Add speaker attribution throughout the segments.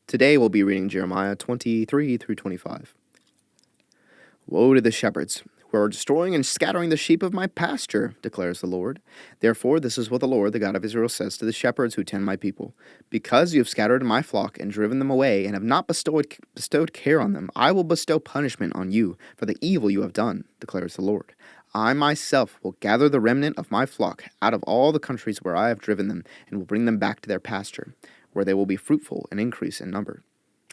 Speaker 1: Today we'll be reading Jeremiah 23 through 25. Woe to the shepherds who are destroying and scattering the sheep of my pasture, declares the Lord. Therefore, this is what the Lord, the God of Israel, says to the shepherds who tend my people. Because you have scattered my flock and driven them away, and have not bestowed care on them, I will bestow punishment on you for the evil you have done, declares the Lord. I myself will gather the remnant of my flock out of all the countries where I have driven them, and will bring them back to their pasture, where they will be fruitful and increase in number.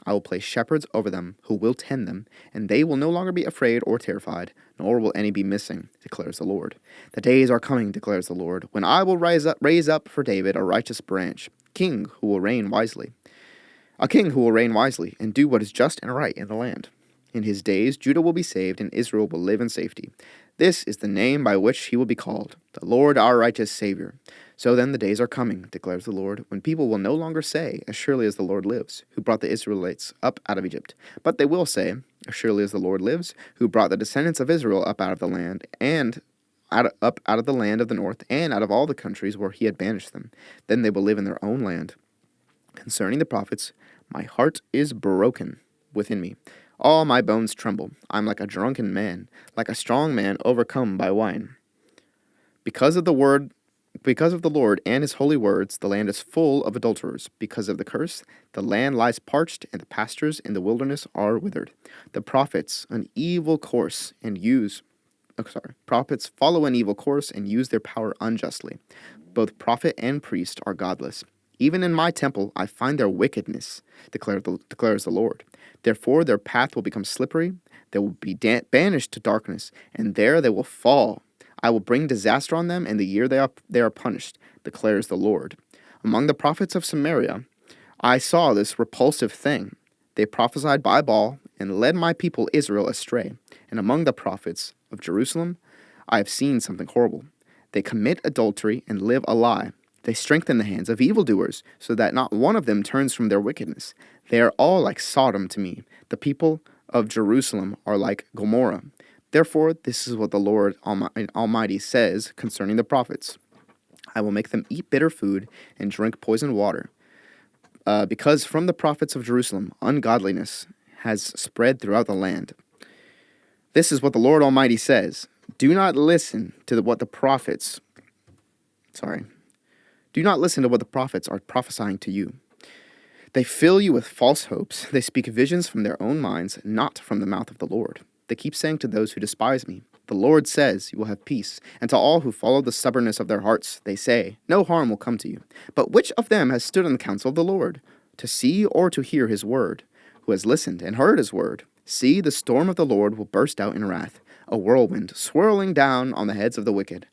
Speaker 1: I will place shepherds over them who will tend them, and they will no longer be afraid or terrified, nor will any be missing, declares the Lord. The days are coming, declares the Lord, when I will raise up for David a righteous branch, a king who will reign wisely and do what is just and right in the land. In his days Judah will be saved, and Israel will live in safety. This is the name by which he will be called, the Lord our righteous Savior. So then the days are coming, declares the Lord, when people will no longer say, as surely as the Lord lives, who brought the Israelites up out of Egypt. But they will say, as surely as the Lord lives, who brought the descendants of Israel up out of the land, and up out of the land of the north, and out of all the countries where he had banished them. Then they will live in their own land. Concerning the prophets, my heart is broken within me. All my bones tremble. I am like a drunken man, like a strong man overcome by wine. Because of the Lord and his holy words, the land is full of adulterers. Because of the curse, the land lies parched, and the pastures in the wilderness are withered. The prophets follow an evil course and use their power unjustly. Both prophet and priest are godless. Even in my temple I find their wickedness, declares the Lord. Therefore their path will become slippery. They will be banished to darkness, and there they will fall. I will bring disaster on them in the year they are punished, declares the Lord. Among the prophets of Samaria, I saw this repulsive thing. They prophesied by Baal and led my people Israel astray. And among the prophets of Jerusalem, I have seen something horrible. They commit adultery and live a lie. They strengthen the hands of evildoers, so that not one of them turns from their wickedness. They are all like Sodom to me. The people of Jerusalem are like Gomorrah. Therefore, this is what the Lord Almighty says concerning the prophets. I will make them eat bitter food and drink poisoned water, because from the prophets of Jerusalem, ungodliness has spread throughout the land. This is what the Lord Almighty says. Do not listen to what the prophets are prophesying to you. They fill you with false hopes. They speak visions from their own minds, not from the mouth of the Lord. They keep saying to those who despise me, the Lord says you will have peace. And to all who follow the stubbornness of their hearts, they say, no harm will come to you. But which of them has stood in the counsel of the Lord, to see or to hear his word? Who has listened and heard his word? See, the storm of the Lord will burst out in wrath, a whirlwind swirling down on the heads of the wicked.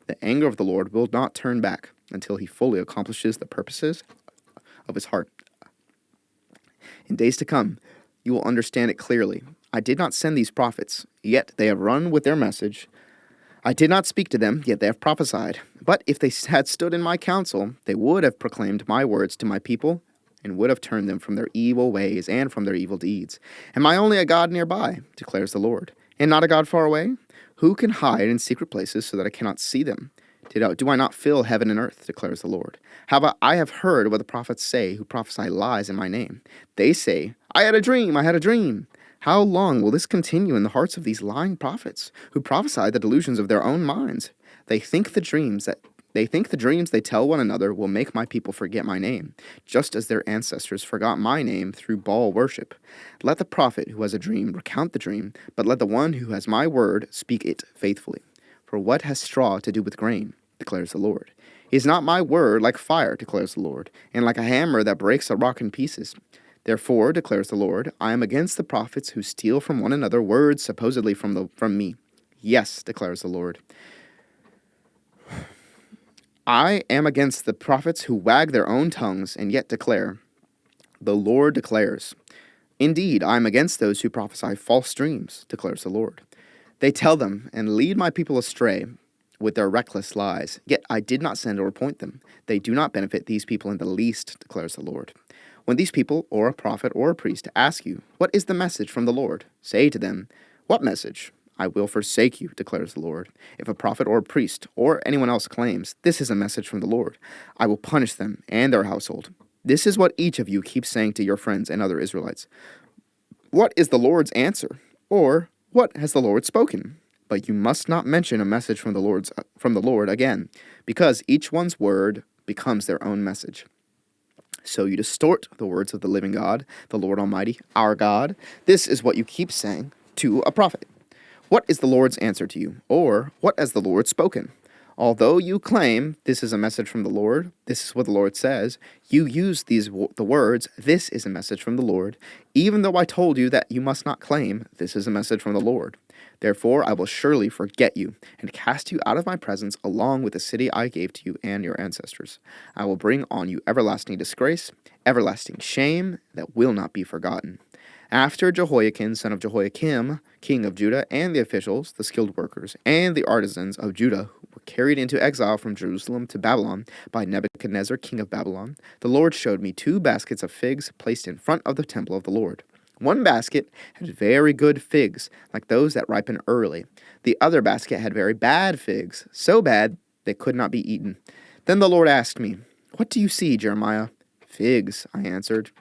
Speaker 1: The anger of the Lord will not turn back until he fully accomplishes the purposes of his heart. In days to come, you will understand it clearly. I did not send these prophets, yet they have run with their message. I did not speak to them, yet they have prophesied. But if they had stood in my counsel, they would have proclaimed my words to my people, and would have turned them from their evil ways and from their evil deeds. Am I only a God nearby, declares the Lord, and not a God far away? Who can hide in secret places so that I cannot see them? Do I not fill heaven and earth, declares the Lord? I have heard what the prophets say who prophesy lies in my name. They say, I had a dream. How long will this continue in the hearts of these lying prophets, who prophesy the delusions of their own minds? They think the dreams they tell one another will make my people forget my name, just as their ancestors forgot my name through Baal worship. Let the prophet who has a dream recount the dream, but let the one who has my word speak it faithfully. For what has straw to do with grain, declares the Lord? Is not my word like fire, declares the Lord, and like a hammer that breaks a rock in pieces? Therefore, declares the Lord, I am against the prophets who steal from one another words supposedly from me. Yes, declares the Lord. I am against the prophets who wag their own tongues and yet declare, the Lord declares. Indeed, I am against those who prophesy false dreams, declares the Lord. They tell them and lead my people astray with their reckless lies. Yet I did not send or appoint them. They do not benefit these people in the least, declares the Lord. When these people, or a prophet or a priest, ask you, what is the message from the Lord? Say to them, what message? I will forsake you, declares the Lord. If a prophet or a priest or anyone else claims, this is a message from the Lord, I will punish them and their household. This is what each of you keeps saying to your friends and other Israelites. What is the Lord's answer? Or what has the Lord spoken? But you must not mention a message from the Lord again, because each one's word becomes their own message. So you distort the words of the living God, the Lord Almighty, our God. This is what you keep saying to a prophet. What is the Lord's answer to you? Or what has the Lord spoken? Although you claim this is a message from the Lord, this is what the Lord says, you use the words, this is a message from the Lord, even though I told you that you must not claim this is a message from the Lord. Therefore I will surely forget you and cast you out of my presence along with the city I gave to you and your ancestors. I will bring on you everlasting disgrace, everlasting shame that will not be forgotten. After Jehoiakim, son of Jehoiakim, king of Judah, and the officials, the skilled workers, and the artisans of Judah were carried into exile from Jerusalem to Babylon by Nebuchadnezzar, king of Babylon, the Lord showed me 2 baskets of figs placed in front of the temple of the Lord. One basket had very good figs, like those that ripen early. The other basket had very bad figs, so bad they could not be eaten. Then the Lord asked me, "What do you see, Jeremiah?" "Figs," I answered.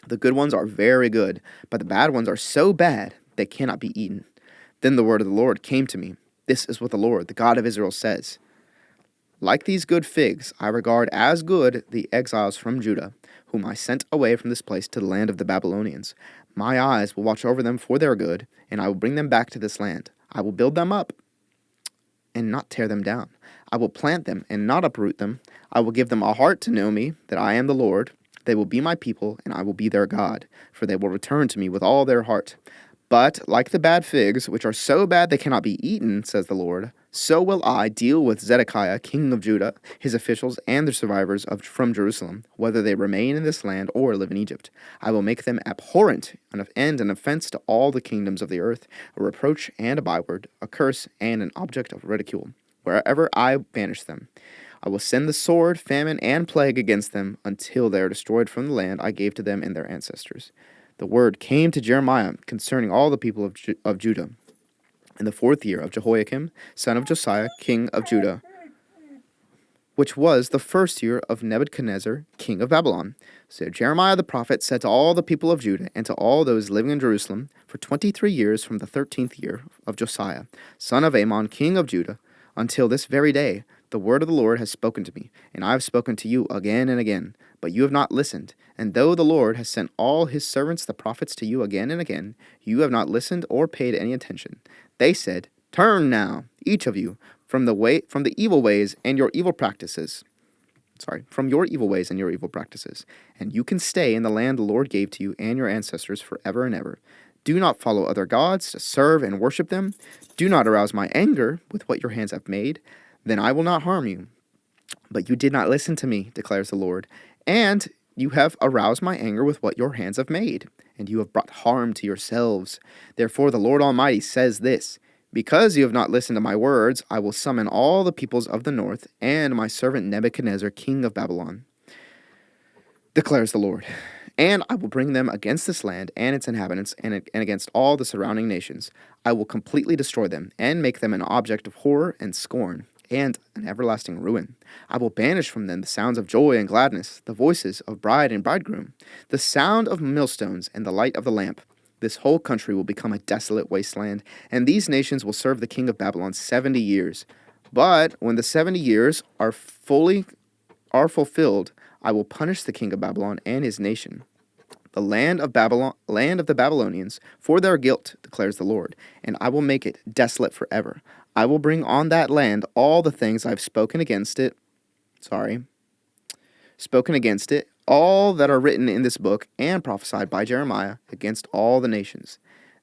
Speaker 1: "The good ones are very good, but the bad ones are so bad they cannot be eaten." Then the word of the Lord came to me. This is what the Lord, the God of Israel, says. Like these good figs, I regard as good the exiles from Judah, whom I sent away from this place to the land of the Babylonians. My eyes will watch over them for their good, and I will bring them back to this land. I will build them up and not tear them down. I will plant them and not uproot them. I will give them a heart to know me, that I am the Lord. They will be my people, and I will be their God, for they will return to me with all their heart. But like the bad figs, which are so bad they cannot be eaten, says the Lord, so will I deal with Zedekiah, king of Judah, his officials, and the survivors from Jerusalem, whether they remain in this land or live in Egypt. I will make them abhorrent and an offense to all the kingdoms of the earth, a reproach and a byword, a curse and an object of ridicule, wherever I banish them. I will send the sword, famine, and plague against them until they are destroyed from the land I gave to them and their ancestors. The word came to Jeremiah concerning all the people of Judah. In the 4th year of Jehoiakim, son of Josiah, king of Judah, which was the 1st year of Nebuchadnezzar, king of Babylon. So Jeremiah the prophet said to all the people of Judah and to all those living in Jerusalem, for 23 years from the 13th year of Josiah, son of Amon, king of Judah, until this very day, the word of the Lord has spoken to me, and I have spoken to you again and again, but you have not listened. And though the Lord has sent all his servants the prophets to you again and again, you have not listened or paid any attention. They said, "Turn now, each of you, from the evil ways and your evil practices." From your evil ways and your evil practices, and you can stay in the land the Lord gave to you and your ancestors forever and ever. Do not follow other gods to serve and worship them. Do not arouse my anger with what your hands have made. Then I will not harm you. But you did not listen to me, declares the Lord, and you have aroused my anger with what your hands have made, and you have brought harm to yourselves. Therefore the Lord Almighty says this, because you have not listened to my words, I will summon all the peoples of the north and my servant Nebuchadnezzar, king of Babylon, declares the Lord. And I will bring them against this land and its inhabitants and against all the surrounding nations. I will completely destroy them and make them an object of horror and scorn and an everlasting ruin. I will banish from them the sounds of joy and gladness, the voices of bride and bridegroom, the sound of millstones and the light of the lamp. This whole country will become a desolate wasteland, and these nations will serve the king of Babylon 70 years. But when the 70 years are fulfilled, I will punish the king of Babylon and his nation, the land of the Babylonians, for their guilt, declares the Lord, and I will make it desolate forever. I will bring on that land all the things I've spoken against it, all that are written in this book and prophesied by Jeremiah against all the nations.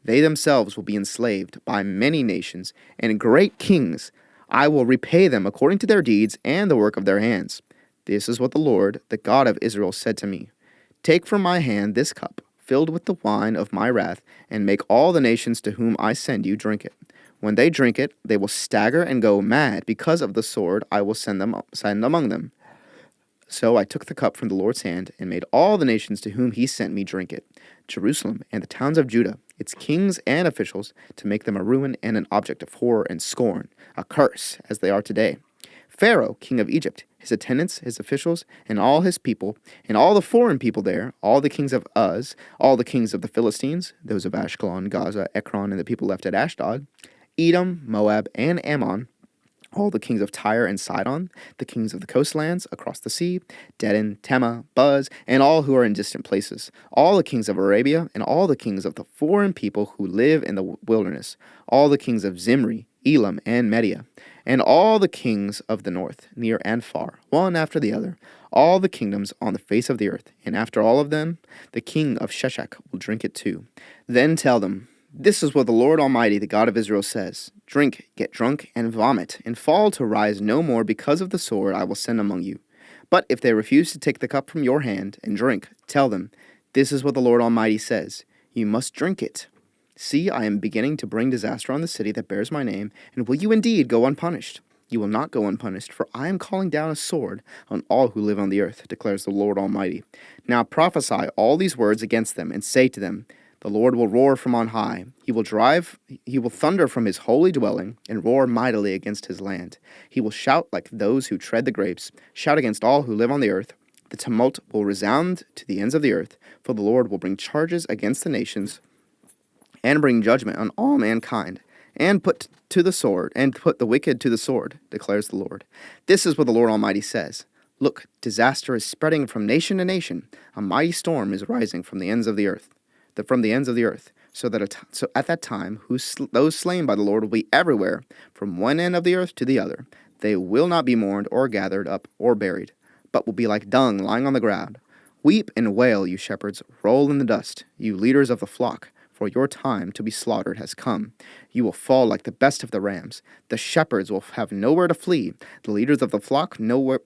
Speaker 1: They themselves will be enslaved by many nations and great kings. I will repay them according to their deeds and the work of their hands. This is what the Lord, the God of Israel, said to me. Take from my hand this cup, filled with the wine of my wrath, and make all the nations to whom I send you drink it. When they drink it, they will stagger and go mad because of the sword I will send among them. So I took the cup from the Lord's hand and made all the nations to whom he sent me drink it, Jerusalem and the towns of Judah, its kings and officials, to make them a ruin and an object of horror and scorn, a curse, as they are today. Pharaoh, king of Egypt, his attendants, his officials, and all his people, and all the foreign people there, all the kings of Uz, all the kings of the Philistines, those of Ashkelon, Gaza, Ekron, and the people left at Ashdod, Edom, Moab, and Ammon, all the kings of Tyre and Sidon, the kings of the coastlands across the sea, Dedan, Tema, Buz, and all who are in distant places, all the kings of Arabia, and all the kings of the foreign people who live in the wilderness, all the kings of Zimri, Elam, and Media, and all the kings of the north, near and far, one after the other, all the kingdoms on the face of the earth, and after all of them, the king of Sheshach will drink it too. Then tell them, this is what the Lord Almighty, the God of Israel, says. Drink, get drunk, and vomit, and fall to rise no more because of the sword I will send among you. But if they refuse to take the cup from your hand and drink, tell them, this is what the Lord Almighty says. You must drink it. See, I am beginning to bring disaster on the city that bears my name, and will you indeed go unpunished? You will not go unpunished, for I am calling down a sword on all who live on the earth, declares the Lord Almighty. Now prophesy all these words against them, and say to them, the Lord will roar from on high. He will thunder from his holy dwelling and roar mightily against his land. He will shout like those who tread the grapes, shout against all who live on the earth. The tumult will resound to the ends of the earth, for the Lord will bring charges against the nations and bring judgment on all mankind, and put the wicked to the sword, declares the Lord. This is what the Lord Almighty says. Look, disaster is spreading from nation to nation. A mighty storm is rising from the ends of the earth. So at that time, those slain by the Lord will be everywhere, from one end of the earth to the other. They will not be mourned or gathered up or buried, but will be like dung lying on the ground. Weep and wail, you shepherds, roll in the dust, you leaders of the flock, for your time to be slaughtered has come. You will fall like the best of the rams. The shepherds will have nowhere to flee. The leaders of the flock, no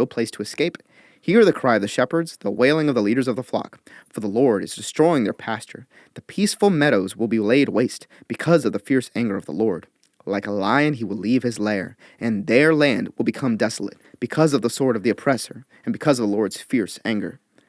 Speaker 1: place to escape. Hear the cry of the shepherds, the wailing of the leaders of the flock, for the Lord is destroying their pasture. The peaceful meadows will be laid waste because of the fierce anger of the Lord. Like a lion he will leave his lair, and their land will become desolate because of the sword of the oppressor and because of the Lord's fierce anger.